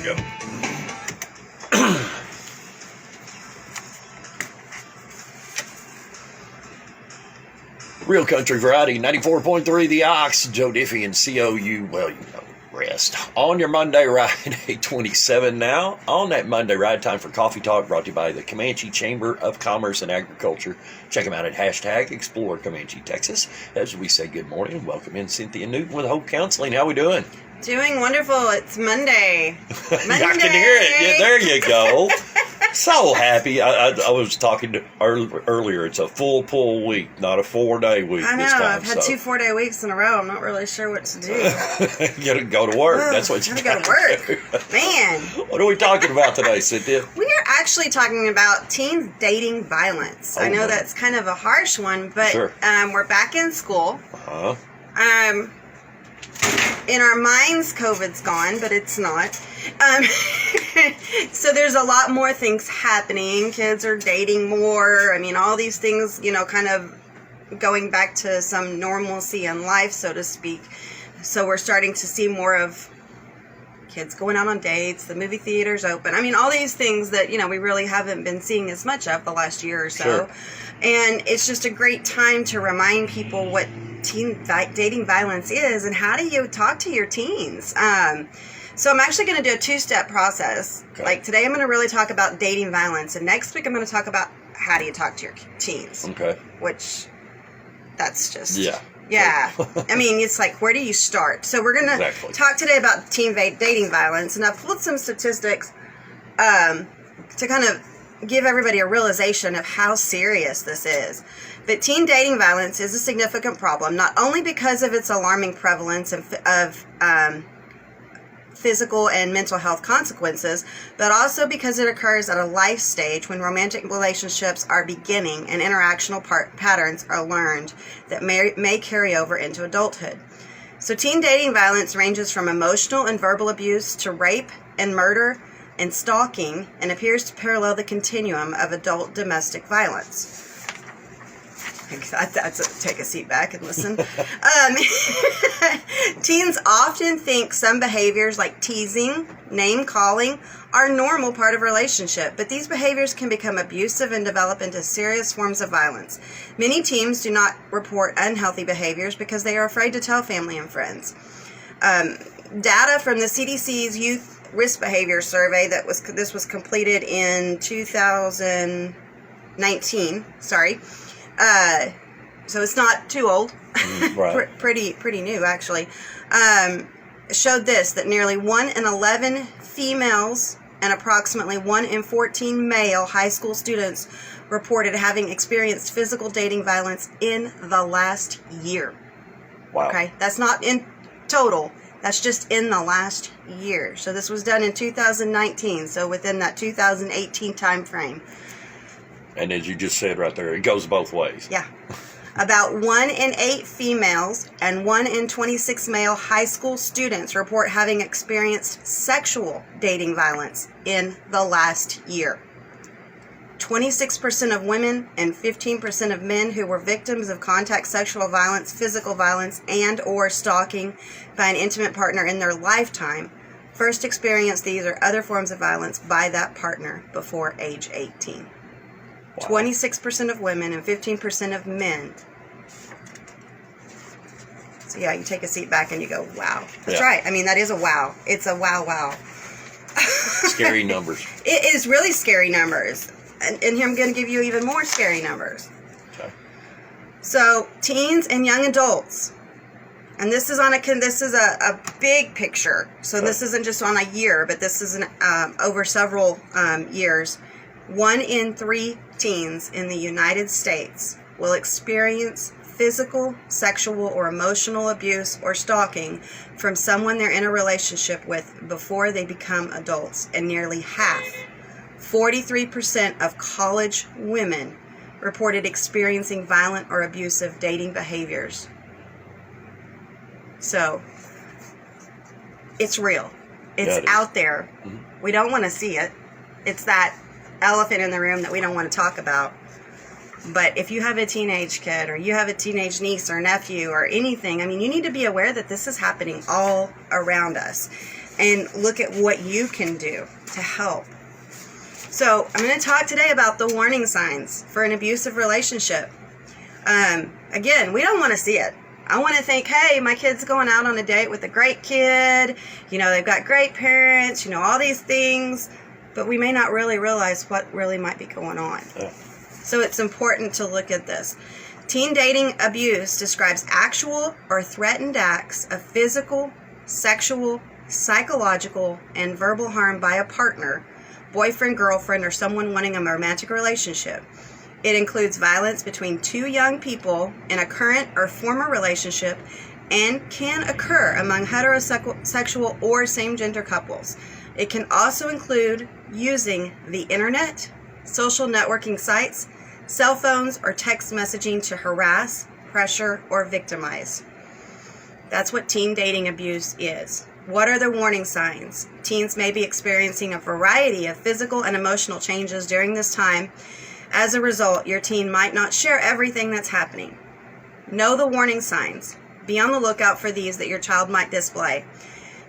go. Real Country Variety, 94.3 The Ox, Joe Diffie and COU, well, you know, rest. On your Monday ride, 8:27 now. On that Monday ride, time for Coffee Talk, brought to you by the Comanche Chamber of Commerce and Agriculture. Check them out at hashtag Explore Comanche, Texas. As we say good morning and welcome in Cynthia Newton with Hope Counseling. How we doing? Doing wonderful. It's Monday. I can hear it. Yeah, there you go. So happy. I was talking earlier. It's a full pull week, not a 4-day week. I know. This time, I've had 2 4-day weeks in a row. I'm not really sure what to do. You gotta go to work. That's what you gotta go to work. Man. What are we talking about today, Cynthia? We are actually talking about teens dating violence. I know that's kind of a harsh one, but sure. We're back in school. Uh-huh. In our minds, COVID's gone, but it's not. So there's a lot more things happening. Kids are dating more. I mean, all these things, you know, kind of going back to some normalcy in life, so to speak. So we're starting to see more of kids going out on dates, the movie theaters open. I mean, all these things that, you know, we really haven't been seeing as much of the last year or so. Sure. And it's just a great time to remind people what teen dating violence is and how do you talk to your teens. So I'm actually going to do a 2-step process. Okay. Like today I'm going to really talk about dating violence, and next week I'm going to talk about how do you talk to your teens. Okay. Which, that's just... Yeah. Yeah. I mean, it's like, where do you start? So we're going to talk today about teen dating violence, and I've pulled some statistics to kind of give everybody a realization of how serious this is. But teen dating violence is a significant problem, not only because of its alarming prevalence of physical and mental health consequences, but also because it occurs at a life stage when romantic relationships are beginning and interactional patterns are learned that may carry over into adulthood. So teen dating violence ranges from emotional and verbal abuse to rape and murder and stalking, and appears to parallel the continuum of adult domestic violence. Take a seat back and listen. Teens often think some behaviors like teasing, name-calling, are a normal part of a relationship, but these behaviors can become abusive and develop into serious forms of violence. Many teens do not report unhealthy behaviors because they are afraid to tell family and friends. Data from the CDC's Youth Risk Behavior Survey this was completed in 2019. So it's not too old. Right. pretty new, actually. Showed that nearly 1 in 11 females and approximately 1 in 14 male high school students reported having experienced physical dating violence in the last year. Wow. Okay, that's not in total. That's just in the last year. So this was done in 2019, so within that 2018 time frame. And as you just said right there, it goes both ways. Yeah. About 1 in 8 females and 1 in 26 male high school students report having experienced sexual dating violence in the last year. 26% of women and 15% of men who were victims of contact sexual violence, physical violence, and or stalking by an intimate partner in their lifetime first experienced these or other forms of violence by that partner before age 18. Wow. 26% of women and 15% of men. So yeah, you take a seat back and you go, wow. That's right. I mean, that is a wow. It's a wow. Scary numbers. It is really scary numbers. And here I'm going to give you even more scary numbers. Okay. So, teens and young adults. And this is a big picture. So this isn't just on a year, but this is over several years. 1 in 3 teens in the United States will experience physical, sexual, or emotional abuse or stalking from someone they're in a relationship with before they become adults. And nearly half, 43% of college women reported experiencing violent or abusive dating behaviors. So, it's real. It's out there. Mm-hmm. We don't want to see it. It's that elephant in the room that we don't want to talk about. But if you have a teenage kid or you have a teenage niece or nephew or anything, I mean, you need to be aware that this is happening all around us. and look at what you can do to help. So I'm going to talk today about the warning signs for an abusive relationship. Again, we don't want to see it. I want to think, hey, my kid's going out on a date with a great kid. They've got great parents, all these things. But we may not really realize what really might be going on. Yeah. So it's important to look at this. Teen dating abuse describes actual or threatened acts of physical, sexual, psychological, and verbal harm by a partner, boyfriend, girlfriend, or someone wanting a romantic relationship. It includes violence between two young people in a current or former relationship and can occur among heterosexual or same-gender couples. It can also include using the internet, social networking sites, cell phones, or text messaging to harass, pressure, or victimize. That's what teen dating abuse is. What are the warning signs? Teens may be experiencing a variety of physical and emotional changes during this time. As a result, your teen might not share everything that's happening. Know the warning signs. Be on the lookout for these that your child might display.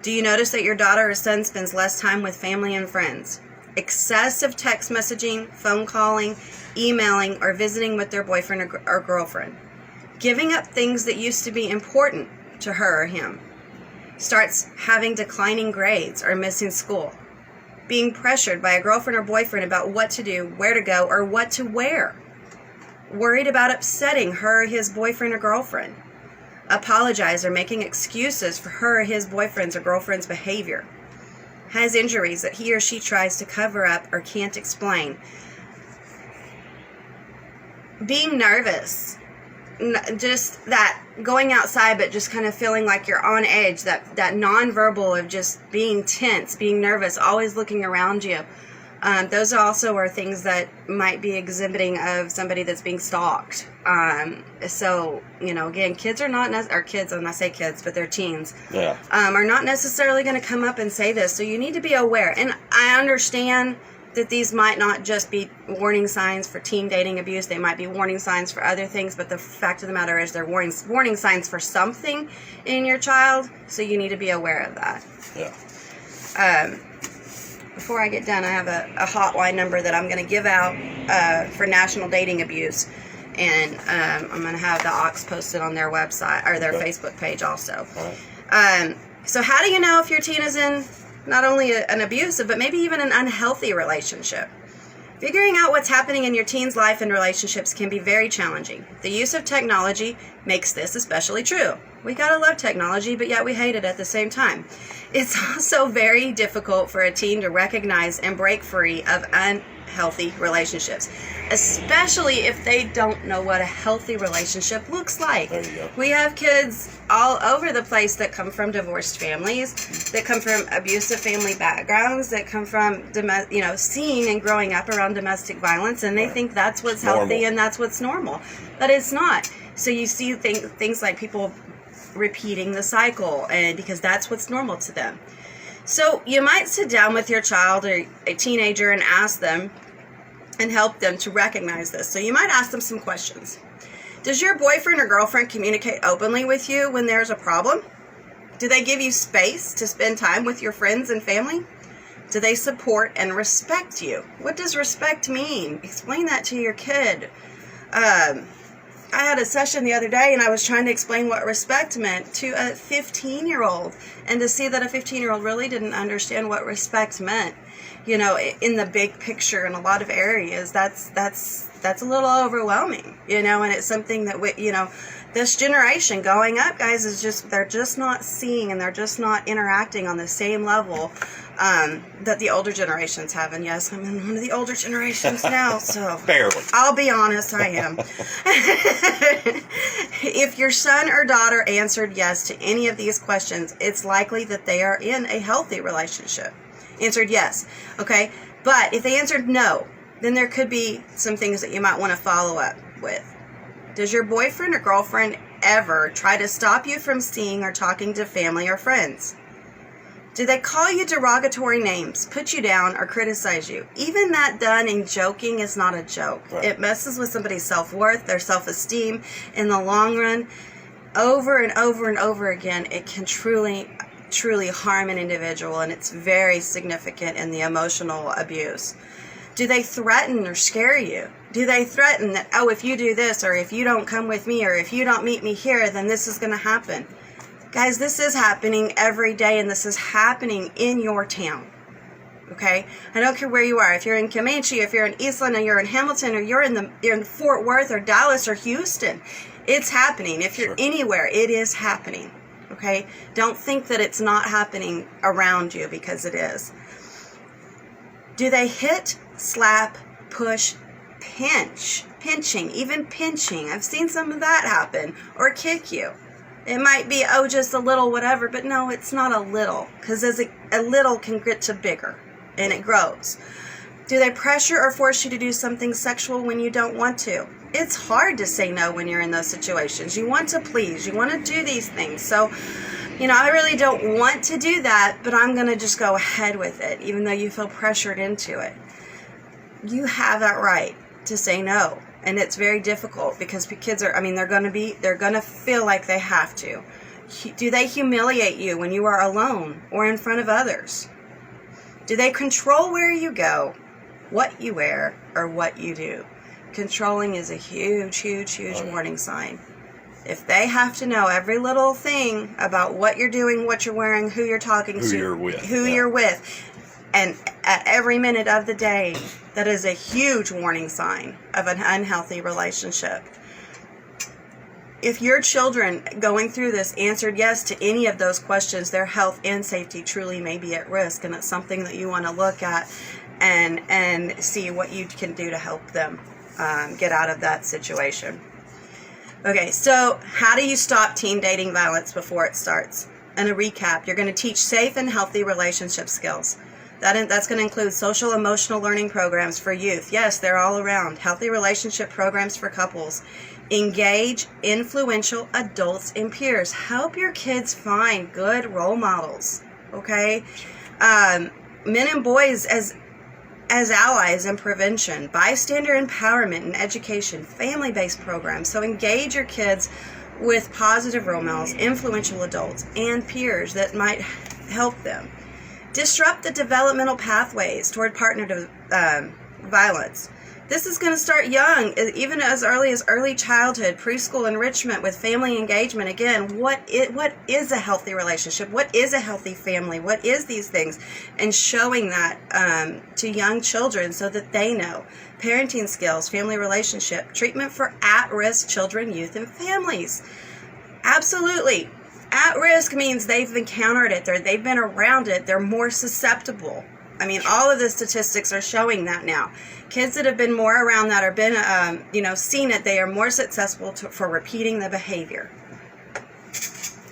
Do you notice that your daughter or son spends less time with family and friends? Excessive text messaging, phone calling, emailing, or visiting with their boyfriend or girlfriend. Giving up things that used to be important to her or him. Starts having declining grades or missing school. Being pressured by a girlfriend or boyfriend about what to do, where to go, or what to wear. Worried about upsetting her or his boyfriend or girlfriend. Apologize or making excuses for her or his boyfriend's or girlfriend's behavior. Has injuries that he or she tries to cover up or can't explain. Being nervous. Just that going outside but just kind of feeling like you're on edge. That nonverbal of just being tense, being nervous, always looking around you. Those also are things that might be exhibiting of somebody that's being stalked. So, again, kids are not, or kids, when I say kids, but they're teens, are not necessarily going to come up and say this. So you need to be aware. And I understand that these might not just be warning signs for teen dating abuse. They might be warning signs for other things. But the fact of the matter is they're warning signs for something in your child. So you need to be aware of that. Yeah. Before I get done, I have a hotline number that I'm going to give out for national dating abuse. And I'm going to have the Ox posted on their website or their Facebook page also. Right. So how do you know if your teen is in not only an abusive, but maybe even an unhealthy relationship? Figuring out what's happening in your teen's life and relationships can be very challenging. The use of technology makes this especially true. We gotta love technology, but yet we hate it at the same time. It's also very difficult for a teen to recognize and break free of unhealthy relationships, especially if they don't know what a healthy relationship looks like. There you go. We have kids all over the place that come from divorced families, that come from abusive family backgrounds, that come from seeing and growing up around domestic violence, and they think that's what's healthy and that's what's normal, but it's not. So you see things like people repeating the cycle, and because that's what's normal to them. So you might sit down with your child or a teenager and ask them and help them to recognize this. So you might ask them some questions. Does your boyfriend or girlfriend communicate openly with you when there's a problem? Do they give you space to spend time with your friends and family? Do they support and respect you? What does respect mean? Explain that to your kid. I had a session the other day and I was trying to explain what respect meant to a 15-year-old, and to see that a 15-year-old really didn't understand what respect meant, in the big picture in a lot of areas, that's a little overwhelming, and it's something that this generation going up, guys, they're just not seeing, and they're just not interacting on the same level that the older generations have. And yes, I'm in one of the older generations now, so Barely. I'll be honest, I am. If your son or daughter answered yes to any of these questions, it's likely that they are in a healthy relationship. Answered yes, okay? But if they answered no, then there could be some things that you might want to follow up with. Does your boyfriend or girlfriend ever try to stop you from seeing or talking to family or friends? Do they call you derogatory names, put you down, or criticize you? Even that done in joking is not a joke. Right. It messes with somebody's self-worth, their self-esteem. In the long run, over and over and over again, it can truly truly harm an individual, and it's very significant in the emotional abuse. Do they threaten or scare you? Do they threaten that, oh, if you do this, or if you don't come with me, or if you don't meet me here, then this is going to happen? Guys, this is happening every day, and this is happening in your town. Okay? I don't care where you are. If you're in Comanche, if you're in Eastland, or you're in Hamilton, or you're in Fort Worth, or Dallas, or Houston, it's happening. If you're anywhere, it is happening. Okay? Don't think that it's not happening around you, because it is. Do they hit, slap, push, pinching, even pinching? I've seen some of that happen. Or kick you. It might be, oh, just a little whatever, but no, it's not a little, because as a little can get to bigger, and it grows. Do they pressure or force you to do something sexual when you don't want to? It's hard to say no when you're in those situations. You want to please. You want to do these things. So, I really don't want to do that, but I'm going to just go ahead with it, even though you feel pressured into it. You have that right to say no. And it's very difficult because kids are, they're going to feel like they have to. Do they humiliate you when you are alone or in front of others? Do they control where you go, what you wear, or what you do? Controlling is a huge, huge, huge warning sign. If they have to know every little thing about what you're doing, what you're wearing, who you're talking to, who you're with, and at every minute of the day, that is a huge warning sign of an unhealthy relationship. If your children going through this answered yes to any of those questions, their health and safety truly may be at risk, and it's something that you want to look at and see what you can do to help them get out of that situation. Okay, so how do you stop teen dating violence before it starts? And a recap, you're going to teach safe and healthy relationship skills. That's going to include social emotional learning programs for youth. Yes, they're all around. Healthy relationship programs for couples. Engage influential adults and peers. Help your kids find good role models. Okay? Men and boys as allies in prevention, bystander empowerment and education, family-based programs. So engage your kids with positive role models, influential adults, and peers that might help them. Disrupt the developmental pathways toward partner violence. This is going to start young, even as early as early childhood, preschool enrichment with family engagement. Again, what is a healthy relationship? What is a healthy family? What is these things? And showing that to young children so that they know. Parenting skills, family relationship, treatment for at-risk children, youth, and families. Absolutely. At risk means they've encountered it, they've been around it, they're more susceptible. All of the statistics are showing that now. Kids that have been more around that or been, seen it, they are more successful for repeating the behavior.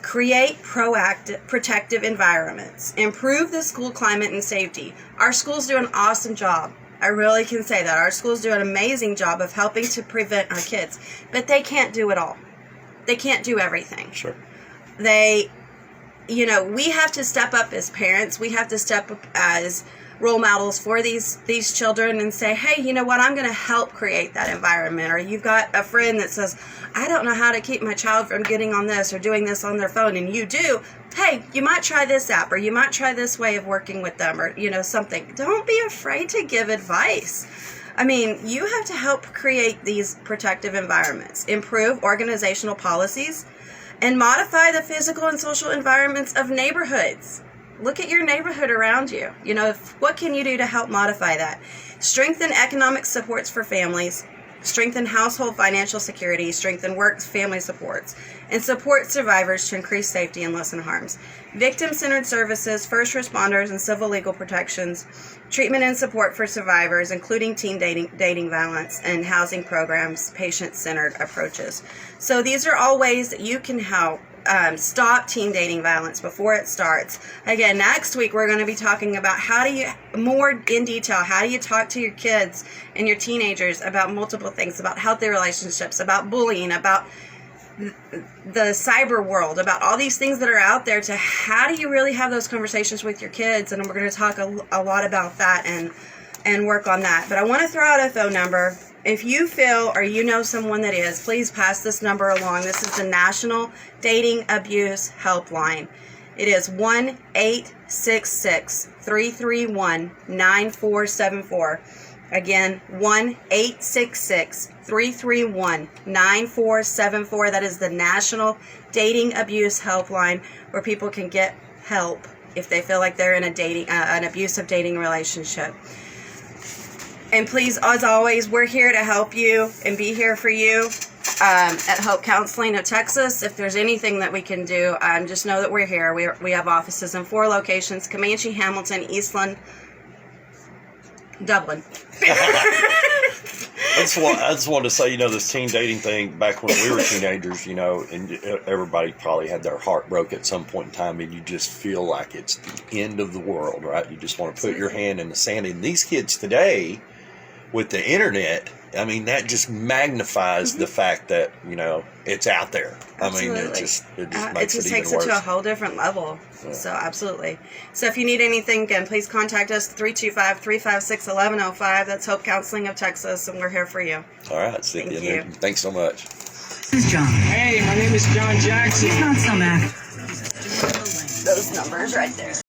Create protective environments. Improve the school climate and safety. Our schools do an awesome job. I really can say that. Our schools do an amazing job of helping to prevent our kids. But they can't do it all. They can't do everything. Sure. We have to step up as parents. We have to step up as role models for these children and say, hey, you know what, I'm going to help create that environment. Or you've got a friend that says, I don't know how to keep my child from getting on this or doing this on their phone, and you do. Hey, you might try this app, or you might try this way of working with them, or, something. Don't be afraid to give advice. You have to help create these protective environments, improve organizational policies, and modify the physical and social environments of neighborhoods. Look at your neighborhood around you. What can you do to help modify that? Strengthen economic supports for families, strengthen household financial security, strengthen work family supports, and support survivors to increase safety and lessen harms. Victim-centered services, first responders, and civil legal protections, treatment and support for survivors, including teen dating violence, and housing programs, patient-centered approaches. So these are all ways that you can help stop teen dating violence before it starts. Again, next week we're going to be talking about more in detail, how do you talk to your kids and your teenagers about multiple things, about healthy relationships, about bullying, about the cyber world, about all these things that are out there, to how do you really have those conversations with your kids. And we're going to talk a lot about that and work on that. But I want to throw out a phone number. If you feel or you know someone that is, please pass this number along. This is the National Dating Abuse Helpline. It is 1-866-331-9474. Again, 1-866-331-9474. That is the National Dating Abuse Helpline, where people can get help if they feel like they're in an abusive dating relationship. And please, as always, we're here to help you and be here for you at Hope Counseling of Texas. If there's anything that we can do, just know that we're here. We have offices in 4 locations: Comanche, Hamilton, Eastland, Dublin. I just wanted to say, this teen dating thing, back when we were teenagers, and everybody probably had their heart broke at some point in time, and you just feel like it's the end of the world, right? You just want to put your hand in the sand. And these kids today, with the internet, that just magnifies the fact that, it's out there. Absolutely. It just makes it takes even it worse. to a whole different level. Yeah. So, absolutely. So, if you need anything, again, please contact us, 325-356-1105. That's Hope Counseling of Texas, and we're here for you. All right, Cynthia. Thank you. Thanks so much. This is John. Hey, my name is John Jackson. He's not some actor. Those numbers right there.